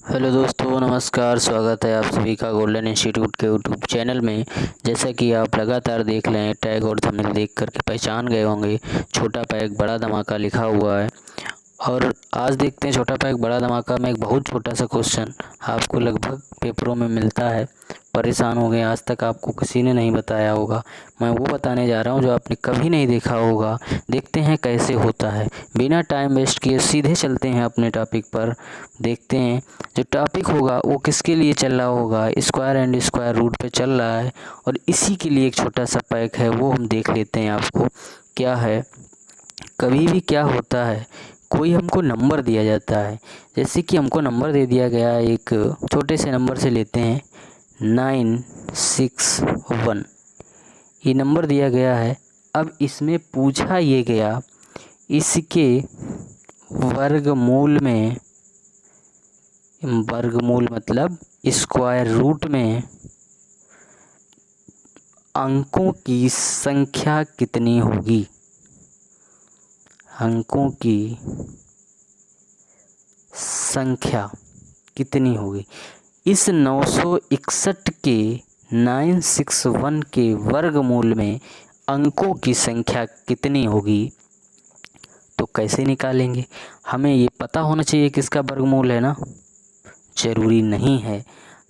Hello दोस्तों, नमस्कार। स्वागत है आप सभी का गोल्डन इंस्टीट्यूट के यूट्यूब चैनल में। जैसा कि आप लगातार देख रहे हैं, टैग और थंबनेल देख करके पहचान गए होंगे, छोटा पैक बड़ा धमाका लिखा हुआ है। और आज देखते हैं छोटा पैक बड़ा धमाका में एक बहुत छोटा सा क्वेश्चन आपको लगभग पेपरों में मिलता है। परेशान हो गए, आज तक आपको किसी ने नहीं बताया होगा। मैं वो बताने जा रहा हूँ जो आपने कभी नहीं देखा होगा। देखते हैं कैसे होता है। बिना टाइम वेस्ट किए सीधे चलते हैं अपने टॉपिक पर। देखते हैं जो टॉपिक होगा वो किसके लिए चल रहा होगा। स्क्वायर एंड स्क्वायर रूट पे चल रहा है और इसी के लिए एक छोटा सा पैक है, वो हम देख लेते हैं। आपको क्या है, कभी भी क्या होता है, कोई हमको नंबर दिया जाता है। जैसे कि हमको नंबर दे दिया गया है, एक छोटे से नंबर से लेते हैं 961। ये नंबर दिया गया है। अब इसमें पूछा ये गया इसके वर्गमूल में, वर्गमूल मतलब स्क्वायर रूट में अंकों की संख्या कितनी होगी। अंकों की संख्या कितनी होगी। इस 961 के 961 के वर्गमूल में अंकों की संख्या कितनी होगी। तो कैसे निकालेंगे, हमें ये पता होना चाहिए किसका वर्गमूल है ना। ज़रूरी नहीं है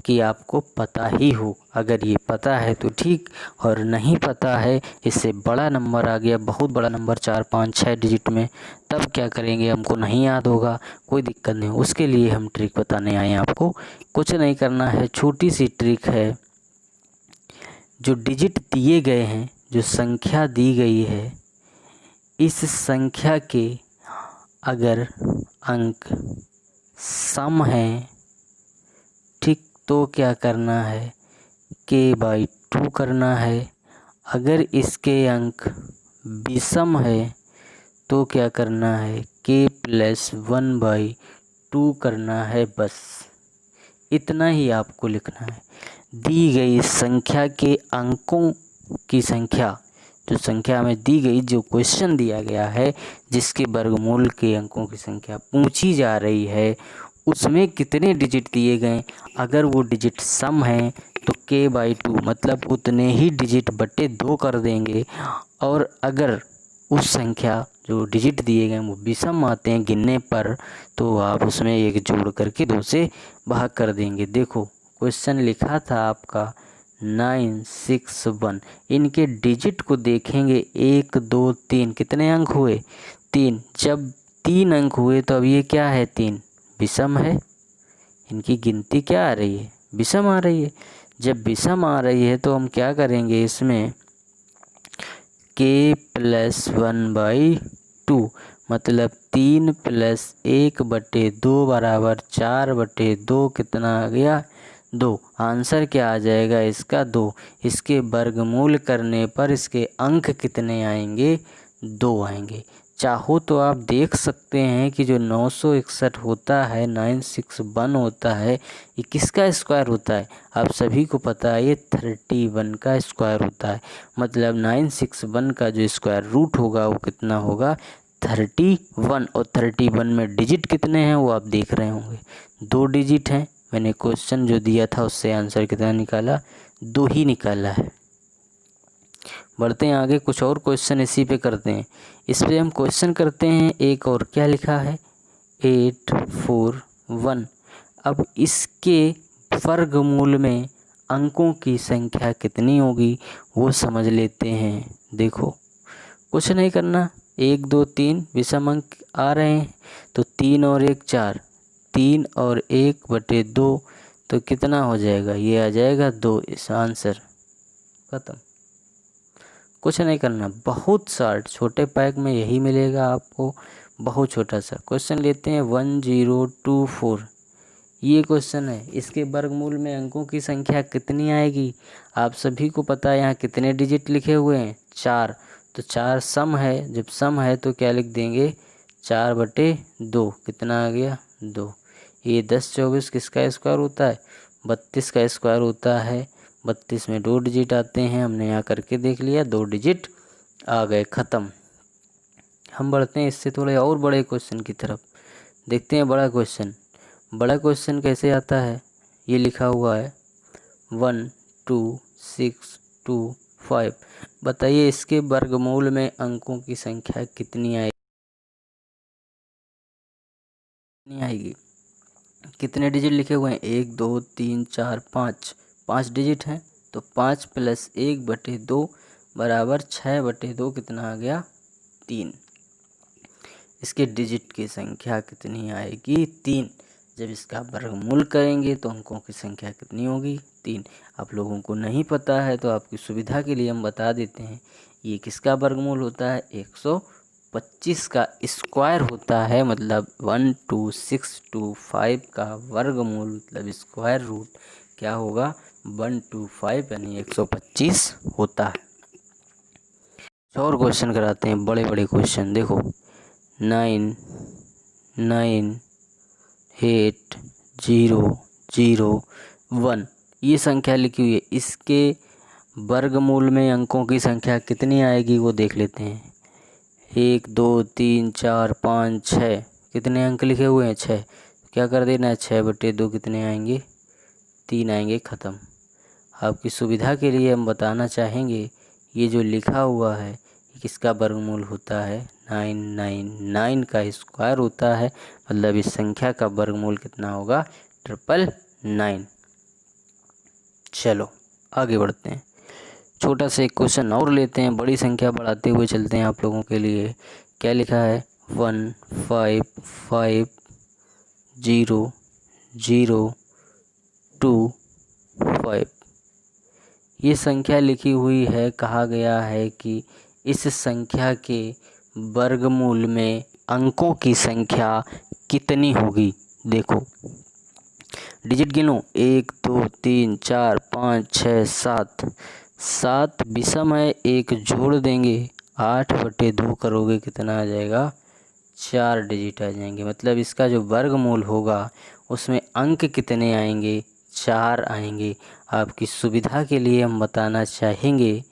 कि आपको पता ही हो। अगर ये पता है तो ठीक, और नहीं पता है, इससे बड़ा नंबर आ गया, बहुत बड़ा नंबर 4 5 6 डिजिट में, तब क्या करेंगे, हमको नहीं याद होगा, कोई दिक्कत नहीं। उसके लिए हम ट्रिक बताने आए हैं आपको। कुछ नहीं करना है, छोटी सी ट्रिक है। जो डिजिट दिए गए हैं, जो संख्या दी गई है, इस संख्या के अगर अंक सम हैं, ठीक, तो क्या करना है, k/2 करना है। अगर इसके अंक विषम है तो क्या करना है, k+1/2 करना है। बस इतना ही आपको लिखना है। दी गई संख्या के अंकों की संख्या, जो संख्या हमें दी गई, जो क्वेश्चन दिया गया है, जिसके वर्गमूल के अंकों की संख्या पूछी जा रही है, उसमें कितने डिजिट दिए गए। अगर वो डिजिट सम है तो k/2 मतलब उतने ही डिजिट बटे 2 कर देंगे। और अगर उस संख्या जो डिजिट दिए गए वो विषम आते हैं गिनने पर, तो आप उसमें एक जोड़ करके 2 से भाग कर देंगे। देखो क्वेश्चन लिखा था आपका 961। इनके डिजिट को देखेंगे, 1 2 3, कितने अंक हुए, 3। जब 3 अंक हुए तो अब ये क्या है, 3 विषम है। इनकी गिनती क्या आ रही है, विषम आ रही है। जब विषम आ रही है तो हम क्या करेंगे, इसमें k+1/2 मतलब 3 + 1/2 बराबर 4/2। कितना आ गया, 2। आंसर क्या आ जाएगा इसका, 2। इसके वर्गमूल करने पर इसके अंक कितने आएंगे, 2 आएंगे। चाहो तो आप देख सकते हैं कि जो 961 होता है, 961 होता है, ये किसका स्क्वायर होता है। आप सभी को पता है ये 31 का स्क्वायर होता है। मतलब 961 का जो स्क्वायर रूट होगा वो कितना होगा, 31। और 31 में डिजिट कितने हैं वो आप देख रहे होंगे, 2 डिजिट हैं। मैंने क्वेश्चन जो दिया था उससे आंसर कितना निकाला, 2 ही निकाला है। बढ़ते हैं आगे, कुछ और क्वेश्चन इसी पे करते हैं। इस पे हम क्वेश्चन करते हैं एक और, क्या लिखा है, 841। अब इसके वर्गमूल में अंकों की संख्या कितनी होगी वो समझ लेते हैं। देखो कुछ नहीं करना, 1 2 3 विषम अंक आ रहे हैं तो 3 और 1 4, 3 और 1/2 तो कितना हो जाएगा, ये आ जाएगा 2। इस आंसर खत्म। कुछ नहीं करना, बहुत शार्ट, छोटे पैक में यही मिलेगा आपको, बहुत छोटा सा। क्वेश्चन लेते हैं 1024। ये क्वेश्चन है, इसके वर्गमूल में अंकों की संख्या कितनी आएगी। आप सभी को पता है यहाँ कितने डिजिट लिखे हुए हैं, 4। तो 4 सम है, जब सम है तो क्या लिख देंगे, 4/2। कितना आ गया, 2। ये 10 24 किसका स्क्वायर होता है, 32 का स्क्वायर होता है। 32 में 2 डिजिट आते हैं, हमने यहाँ करके देख लिया, 2 डिजिट आ गए, ख़त्म। हम बढ़ते हैं इससे थोड़े और बड़े क्वेश्चन की तरफ। देखते हैं बड़ा क्वेश्चन। बड़ा क्वेश्चन कैसे आता है, ये लिखा हुआ है 1 2 6 2 5। बताइए इसके वर्गमूल में अंकों की संख्या कितनी आएगी। कितने डिजिट लिखे हुए हैं, 1 2 3 4 5, 5 डिजिट हैं। तो 5 + 1/2 बराबर 6/2 कितना आ गया, 3। इसके डिजिट की संख्या कितनी आएगी, 3। जब इसका वर्गमूल करेंगे तो अंकों की संख्या कितनी होगी, 3। आप लोगों को नहीं पता है तो आपकी सुविधा के लिए हम बता देते हैं। ये किसका वर्गमूल होता है, 125 का स्क्वायर होता है। मतलब 12625 का वर्गमूल मतलब स्क्वायर रूट क्या होगा, 125 यानी 125 होता है। और क्वेश्चन कराते हैं, बड़े बड़े क्वेश्चन। देखो 9 9 8 0 0 1 ये संख्या लिखी हुई है। इसके वर्गमूल में अंकों की संख्या कितनी आएगी वो देख लेते हैं। 1 2 3 4 5 6, कितने अंक लिखे हुए हैं, 6। क्या कर देना है, 6/2 कितने आएंगे, 3 आएंगे, ख़त्म। आपकी सुविधा के लिए हम बताना चाहेंगे ये जो लिखा हुआ है किसका वर्गमूल होता है, 999 का स्क्वायर होता है। मतलब इस संख्या का वर्गमूल कितना होगा, 999। चलो आगे बढ़ते हैं, छोटा सा एक क्वेश्चन और लेते हैं, बड़ी संख्या बढ़ाते हुए चलते हैं आप लोगों के लिए। क्या लिखा है, 1 5 5 0 0 2 5। ये संख्या लिखी हुई है। कहा गया है कि इस संख्या के वर्गमूल में अंकों की संख्या कितनी होगी। देखो डिजिट गिनो, 1 2 3 4 5 6 7। 7 विषम है, 1 जोड़ देंगे, 8/2 करोगे कितना आ जाएगा, 4 डिजिट आ जाएंगे। मतलब इसका जो वर्गमूल होगा उसमें अंक कितने आएंगे, 4 आएंगे। आपकी सुविधा के लिए हम बताना चाहेंगे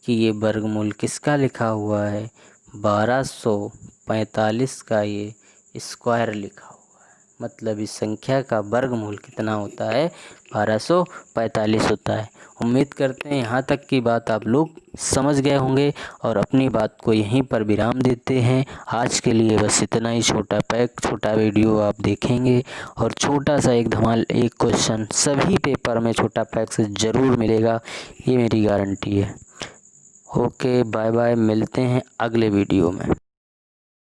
कि ये वर्गमूल किसका लिखा हुआ है, 1245 का ये स्क्वायर लिखा हुआ है। मतलब इस संख्या का वर्गमूल कितना होता है, 1245 होता है। उम्मीद करते हैं यहाँ तक की बात आप लोग समझ गए होंगे और अपनी बात को यहीं पर विराम देते हैं। आज के लिए बस इतना ही, छोटा वीडियो आप देखेंगे और छोटा सा एक धमाल एक क्वेश्चन सभी पेपर में छोटा फैक्ट ज़रूर मिलेगा, ये मेरी गारंटी है। ओके बाय बाय, मिलते हैं अगले वीडियो में।